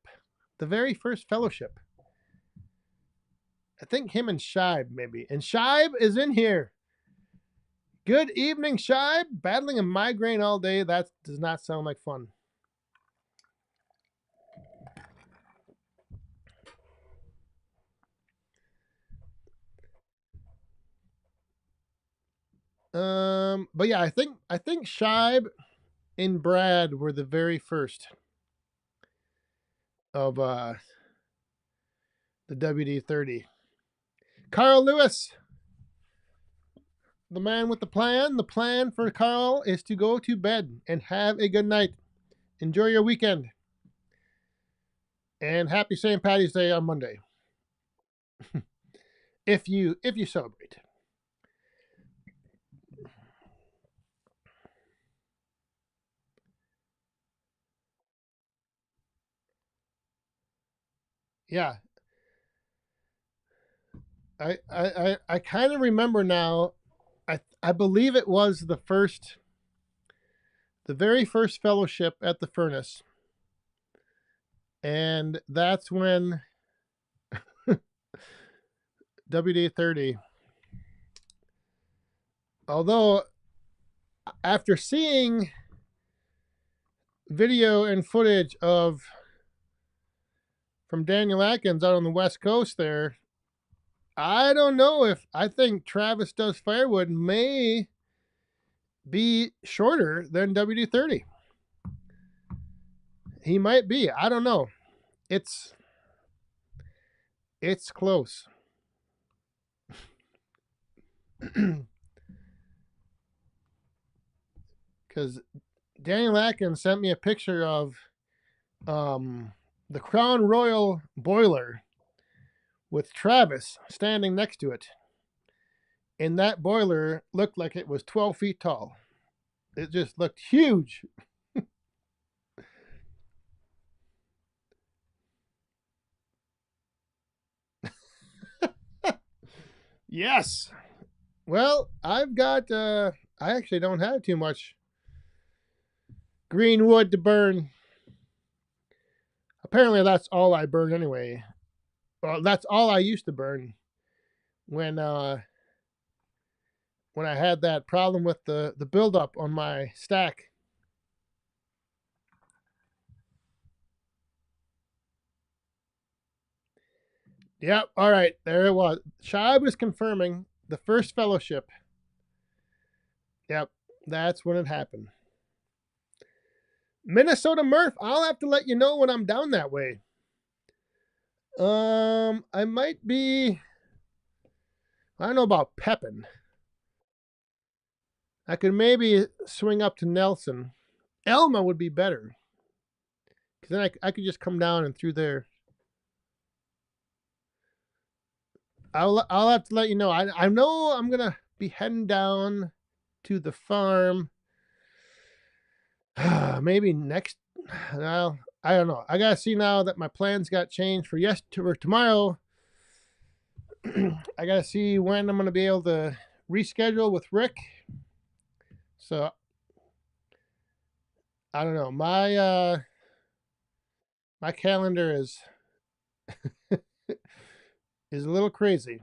the very first fellowship. I think him and Shibe maybe. And Shibe is in here. Good evening, Shibe. Battling a migraine all day. That does not sound like fun. But yeah, I think Shibe and Brad were the very first of the WD-30. Carl Lewis, the man with the plan. The plan for Carl is to go to bed and have a good night. Enjoy your weekend. And happy St. Patty's Day on Monday. if you celebrate. Yeah. I kind of remember now. I believe it was the very first fellowship at the furnace. And that's when WD-30, although after seeing video and footage from Daniel Atkins out on the West Coast there, I don't know if I think Travis Does Firewood may be shorter than WD-30. He might be. I don't know. It's close. Because Daniel Atkins sent me a picture of the Crown Royal boiler with Travis standing next to it. And that boiler looked like it was 12 feet tall. It just looked huge. Yes. Well, I've got, I actually don't have too much green wood to burn. Apparently, that's all I burn anyway. Well, that's all I used to burn when I had that problem with the buildup on my stack. Yep. All right. There it was. Shai was confirming the first fellowship. Yep. That's when it happened. Minnesota Murph. I'll have to let you know when I'm down that way. I might be. I don't know about Pepin. I could maybe swing up to Nelson. Elma would be better. Because then I could just come down and through there. I'll have to let you know. I know I'm going to be heading down to the farm. Maybe next. Well, I don't know. I got to see now that my plans got changed for tomorrow. I got to see when I'm going to be able to reschedule with Rick. So I don't know. My calendar is is a little crazy.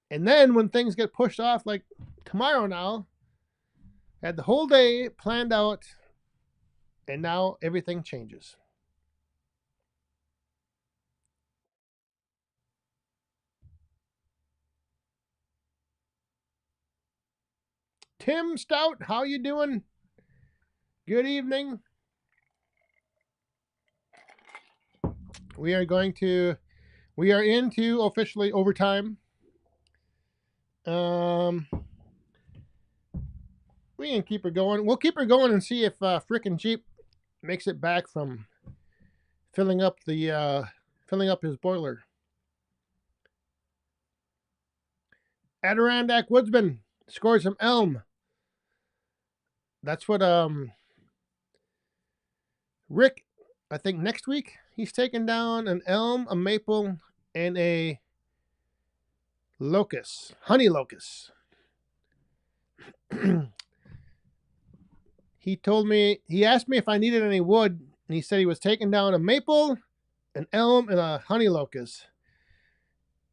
And then when things get pushed off, like tomorrow now, I had the whole day planned out, and now everything changes. Tim Stout, how you doing? Good evening. We are into officially overtime. We can keep her going. We'll keep her going and see if frickin' Jeep makes it back from filling up his boiler. Adirondack Woodsman scored some elm. That's what Rick, I think next week he's taking down an elm, a maple, and a locust, honey locust. He asked me if I needed any wood, and he said he was taking down a maple, an elm, and a honey locust.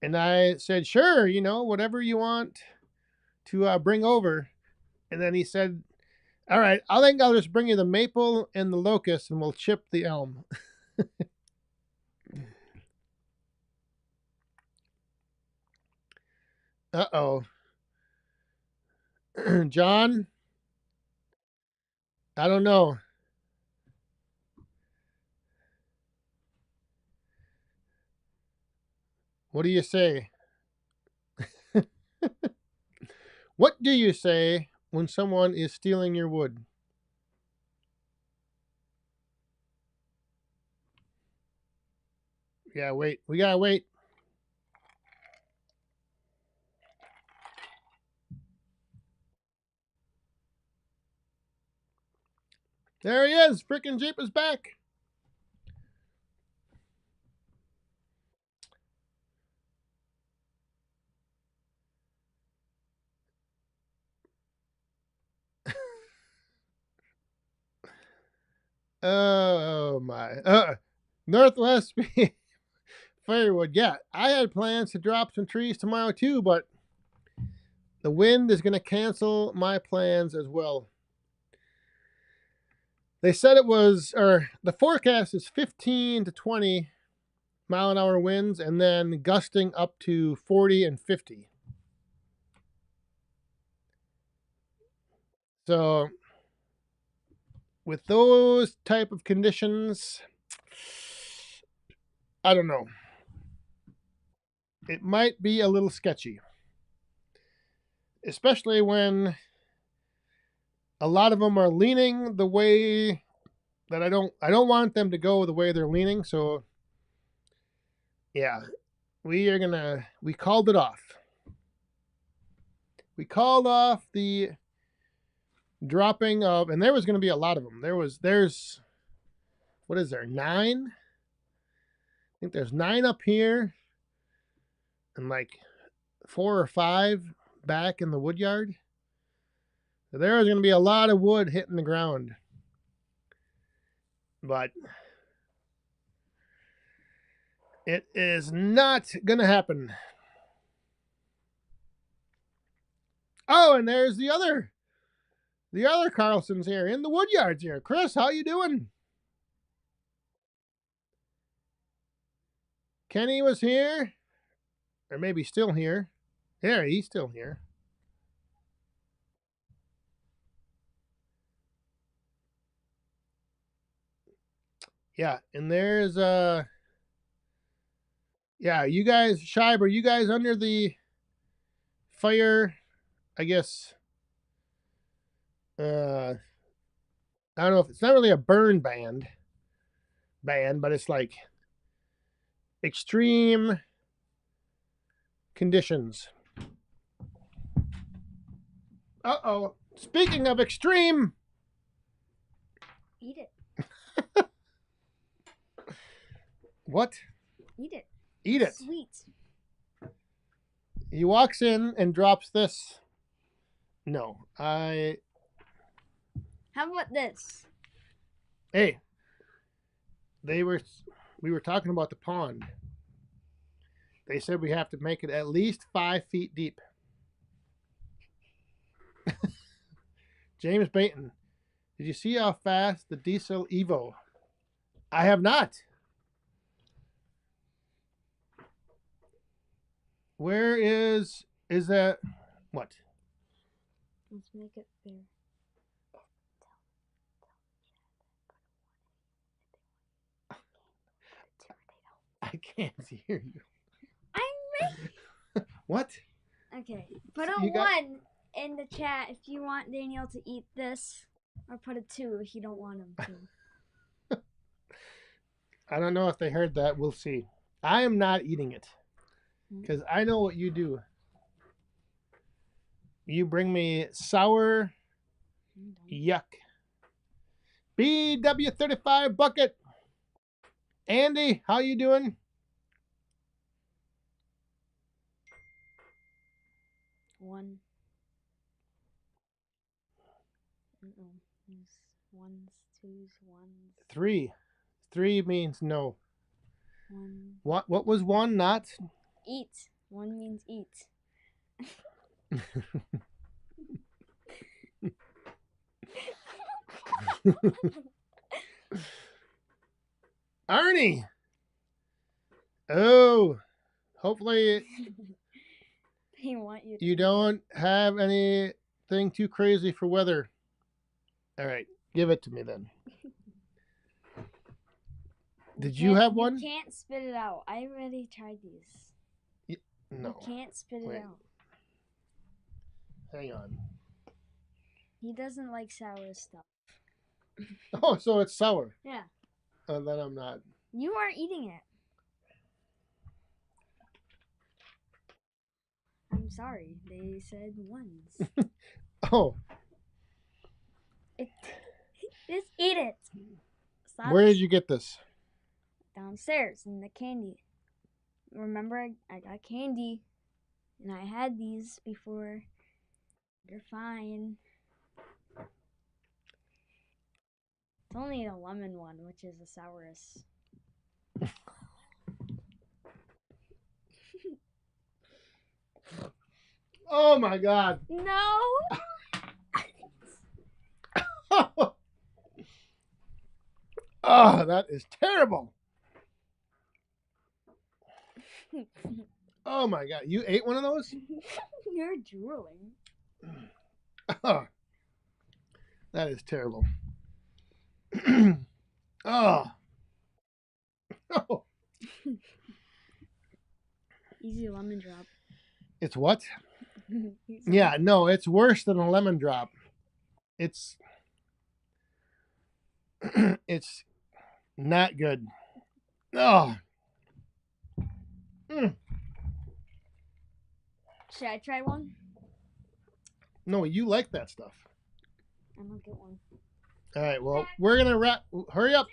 And I said, sure, whatever you want to bring over. And then he said, all right, I think I'll just bring you the maple and the locust, and we'll chip the elm. Uh-oh. John, I don't know. What do you say? What do you say when someone is stealing your wood? Yeah, wait. We gotta wait. There he is. Frickin' Jeep is back. Oh my. Northwest Firewood. Yeah, I had plans to drop some trees tomorrow too, but the wind is going to cancel my plans as well. They said the forecast is 15 to 20 mile an hour winds and then gusting up to 40 and 50. So with those type of conditions, I don't know. It might be a little sketchy, especially when a lot of them are leaning the way that I don't want them to go the way they're leaning. So yeah, we called it off. We called off the dropping of, and there was going to be a lot of them. There's what is there, 9? I think there's 9 up here and like 4 or 5 back in the wood yard. So there was going to be a lot of wood hitting the ground. But It is not going to happen. Oh, and there's the other Carlsons here in the Woodyards here. Chris, how you doing? Kenny was here, or maybe still here. Yeah, he's still here. Yeah, and there's yeah, you guys, Shiber, you guys under the fire, I guess. I don't know if it's not really a burn band, but it's like extreme conditions. Uh-oh. Speaking of extreme, Eat it. what? Eat it. Eat it. Sweet. He walks in and drops this. No, I. How about this? Hey, we were talking about the pond. They said we have to make it at least 5 feet deep. James Baton, did you see how fast the diesel Evo? I have not. Where is that? What? Let's make it fair. I can't hear you. I'm ready. What? Okay. Put a You got- 1 in the chat if you want Daniel to eat this, or put a 2 if you don't want him to. I don't know if they heard that. We'll see. I am not eating it because I know what you do. You bring me sour yuck. BW35 bucket. Andy, how you doing? One. There's ones, twos, ones. 3. 3 means no. 1. What was 1 not? Eat. 1 means eat. Arnie. Oh, hopefully They want you. you don't have anything too crazy for weather. All right, give it to me then. Did you have one? You can't spit it out. I already tried these. No. You can't spit it Wait. out. Hang on. He doesn't like sour stuff. Oh, so it's sour. Yeah. Oh, then I'm not. You are eating it. I'm sorry. They said ones. Oh, Just eat it. Stop. where did you get this? Downstairs in the candy. Remember, I got candy, and I had these before. You're fine. It's only the lemon one, which is the sourest. Oh my God. No! Oh, that is terrible. Oh my God. You ate one of those? You're drooling. Oh, that is terrible. Oh. Oh. Easy lemon drop. It's what? Yeah, no, it's worse than a lemon drop. It's it's not good. Oh. Mm. Should I try one? No, you like that stuff. I'm gonna get one. All right, well, we're going to wrap. Hurry up.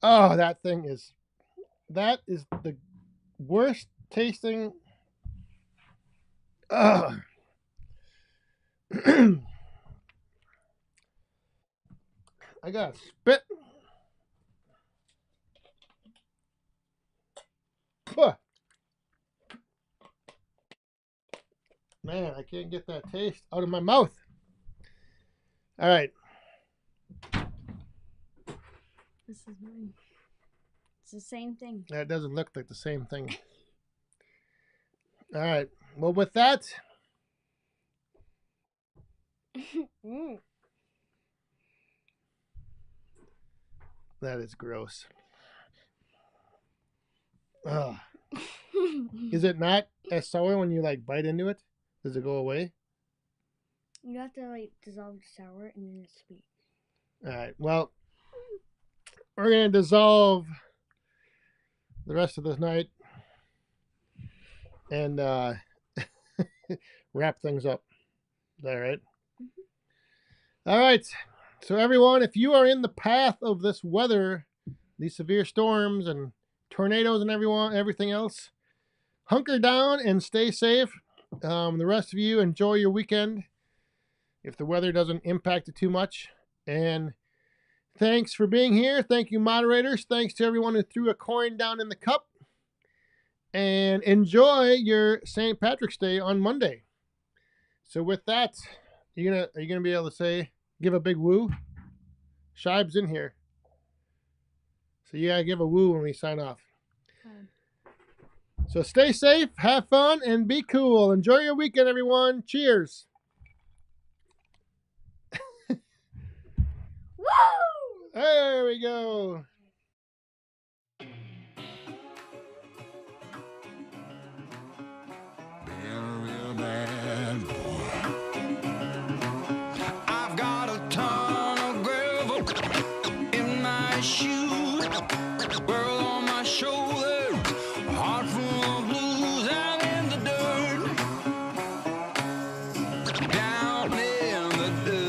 Oh, that is the worst tasting. I got spit. Huh. Man, I can't get that taste out of my mouth. All right. This is mine. It's the same thing. That doesn't look like the same thing. All right. Well, with that, that is gross. Ugh. Is it not as sour when you like bite into it? Does it go away? You have to like dissolve the sour and then it's sweet. All right. Well, we're gonna dissolve the rest of this night and wrap things up. Is that right? Mm-hmm. All right. So everyone, if you are in the path of this weather, these severe storms and tornadoes and everything else, hunker down and stay safe. The rest of you enjoy your weekend if the weather doesn't impact it too much. And thanks for being here. Thank you, moderators. Thanks to everyone who threw a coin down in the cup. And enjoy your St. Patrick's Day on Monday. So with that, are you gonna be able to give a big woo? Shibe's in here. So you gotta give a woo when we sign off. So stay safe, have fun, and be cool. Enjoy your weekend, everyone. Cheers. Woo! There we go. Being a real bad boy. I've got a ton of gravel in my shoes, world on my shoulder, a heart full of blues, and in the dirt, down in the dirt.